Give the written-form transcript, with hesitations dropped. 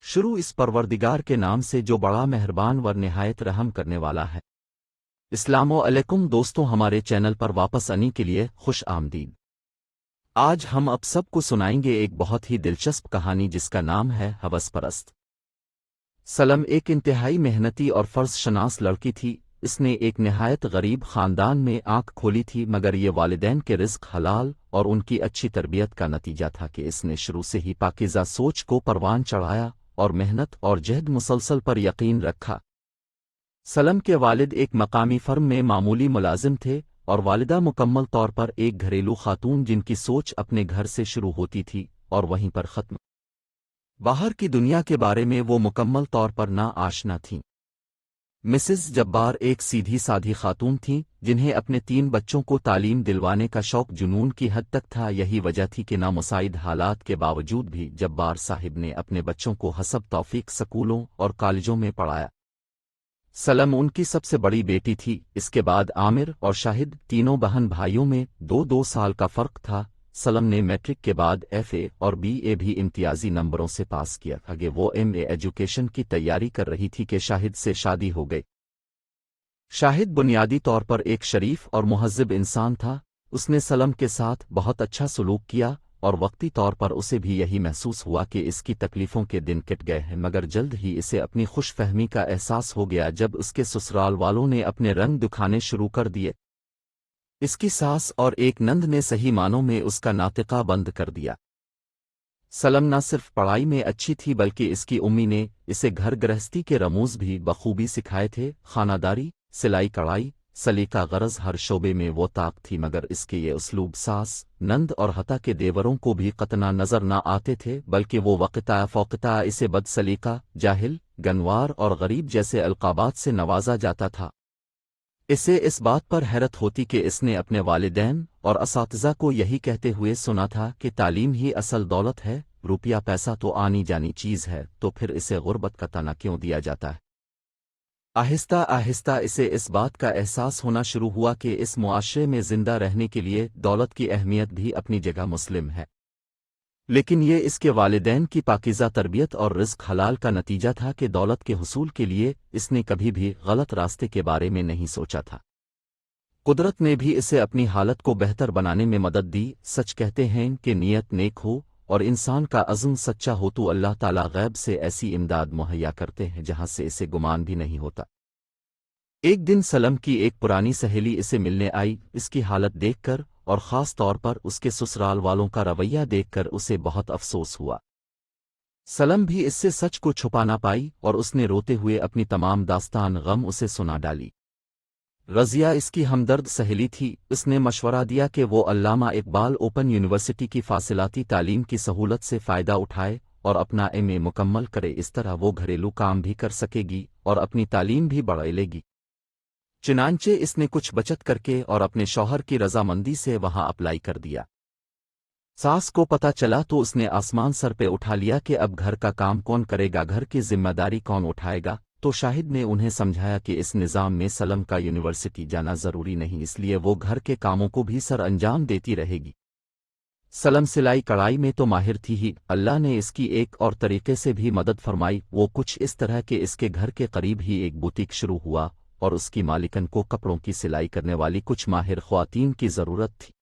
شروع اس پروردگار کے نام سے جو بڑا مہربان ور نہایت رحم کرنے والا ہے۔ السلام علیکم دوستوں، ہمارے چینل پر واپس آنے کے لیے خوش آمدید۔ آج ہم اب سب کو سنائیں گے ایک بہت ہی دلچسپ کہانی جس کا نام ہے ہوس پرست۔ سلم ایک انتہائی محنتی اور فرض شناس لڑکی تھی۔ اس نے ایک نہایت غریب خاندان میں آنکھ کھولی تھی، مگر یہ والدین کے رزق حلال اور ان کی اچھی تربیت کا نتیجہ تھا کہ اس نے شروع سے ہی پاکیزہ سوچ کو پروان چڑھایا اور محنت اور جہد مسلسل پر یقین رکھا۔ سلم کے والد ایک مقامی فرم میں معمولی ملازم تھے اور والدہ مکمل طور پر ایک گھریلو خاتون جن کی سوچ اپنے گھر سے شروع ہوتی تھی اور وہیں پر ختم۔ باہر کی دنیا کے بارے میں وہ مکمل طور پر نا آشنا تھیں۔ مسز جبار ایک سیدھی سادھی خاتون تھیں جنہیں اپنے 3 بچوں کو تعلیم دلوانے کا شوق جنون کی حد تک تھا۔ یہی وجہ تھی کہ نامساعد حالات کے باوجود بھی جبار صاحب نے اپنے بچوں کو حسب توفیق سکولوں اور کالجوں میں پڑھایا۔ سلم ان کی سب سے بڑی بیٹی تھی۔ اس کے بعد عامر اور شاہد، تینوں بہن بھائیوں میں 2 سال کا فرق تھا۔ سلم نے میٹرک کے بعد FA اور BA بھی امتیازی نمبروں سے پاس کیا۔ آگے وہ MA ایجوکیشن کی تیاری کر رہی تھی کہ شاہد سے شادی ہو گئی۔ شاہد بنیادی طور پر ایک شریف اور مہذب انسان تھا۔ اس نے سلم کے ساتھ بہت اچھا سلوک کیا اور وقتی طور پر اسے بھی یہی محسوس ہوا کہ اس کی تکلیفوں کے دن کٹ گئے ہیں، مگر جلد ہی اسے اپنی خوش فہمی کا احساس ہو گیا جب اس کے سسرال والوں نے اپنے رنگ دکھانے شروع کر دیے۔ اس کی ساس اور ایک نند نے صحیح معنوں میں اس کا ناطقہ بند کر دیا۔ سلم نہ صرف پڑھائی میں اچھی تھی بلکہ اس کی امی نے اسے گھر گرہستی کے رموز بھی بخوبی سکھائے تھے۔ خانہ داری، سلائی کڑھائی، سلیقہ غرض ہر شعبے میں وہ طاق تھی، مگر اس کے یہ اسلوب ساس، نند اور حتیٰ کے دیوروں کو بھی قطنا نظر نہ آتے تھے، بلکہ وہ وقتہ فوقتہ اسے بد سلیقہ، جاہل، گنوار اور غریب جیسے القابات سے نوازا جاتا تھا۔ اسے اس بات پر حیرت ہوتی کہ اس نے اپنے والدین اور اساتذہ کو یہی کہتے ہوئے سنا تھا کہ تعلیم ہی اصل دولت ہے، روپیہ پیسہ تو آنی جانی چیز ہے، تو پھر اسے غربت کا طعنہ کیوں دیا جاتا ہے؟ آہستہ آہستہ اسے اس بات کا احساس ہونا شروع ہوا کہ اس معاشرے میں زندہ رہنے کے لیے دولت کی اہمیت بھی اپنی جگہ مسلم ہے، لیکن یہ اس کے والدین کی پاکیزہ تربیت اور رزق حلال کا نتیجہ تھا کہ دولت کے حصول کے لیے اس نے کبھی بھی غلط راستے کے بارے میں نہیں سوچا تھا۔ قدرت نے بھی اسے اپنی حالت کو بہتر بنانے میں مدد دی۔ سچ کہتے ہیں کہ نیت نیک ہو اور انسان کا عزم سچا ہو تو اللہ تعالیٰ غیب سے ایسی امداد مہیا کرتے ہیں جہاں سے اسے گمان بھی نہیں ہوتا۔ ایک دن سلم کی ایک پرانی سہیلی اسے ملنے آئی۔ اس کی حالت دیکھ کر اور خاص طور پر اس کے سسرال والوں کا رویہ دیکھ کر اسے بہت افسوس ہوا۔ سلم بھی اس سے سچ کو چھپا نہ پائی اور اس نے روتے ہوئے اپنی تمام داستان غم اسے سنا ڈالی۔ رضیہ اس کی ہمدرد سہیلی تھی۔ اس نے مشورہ دیا کہ وہ علامہ اقبال اوپن یونیورسٹی کی فاصلاتی تعلیم کی سہولت سے فائدہ اٹھائے اور اپنا MA مکمل کرے، اس طرح وہ گھریلو کام بھی کر سکے گی اور اپنی تعلیم بھی بڑھا لے گی۔ چنانچہ اس نے کچھ بچت کر کے اور اپنے شوہر کی رضامندی سے وہاں اپلائی کر دیا۔ ساس کو پتہ چلا تو اس نے آسمان سر پہ اٹھا لیا کہ اب گھر کا کام کون کرے گا، گھر کی ذمہ داری کون اٹھائے گا۔ تو شاہد نے انہیں سمجھایا کہ اس نظام میں سلم کا یونیورسٹی جانا ضروری نہیں، اس لیے وہ گھر کے کاموں کو بھی سر انجام دیتی رہے گی۔ سلم سلائی کڑھائی میں تو ماہر تھی ہی، اللہ نے اس کی ایک اور طریقے سے بھی مدد فرمائی۔ وہ کچھ اس طرح کہ اس کے گھر کے قریب ہی ایک بوتیک شروع ہوا اور اس کی مالکن کو کپڑوں کی سلائی کرنے والی کچھ ماہر خواتین کی ضرورت تھی۔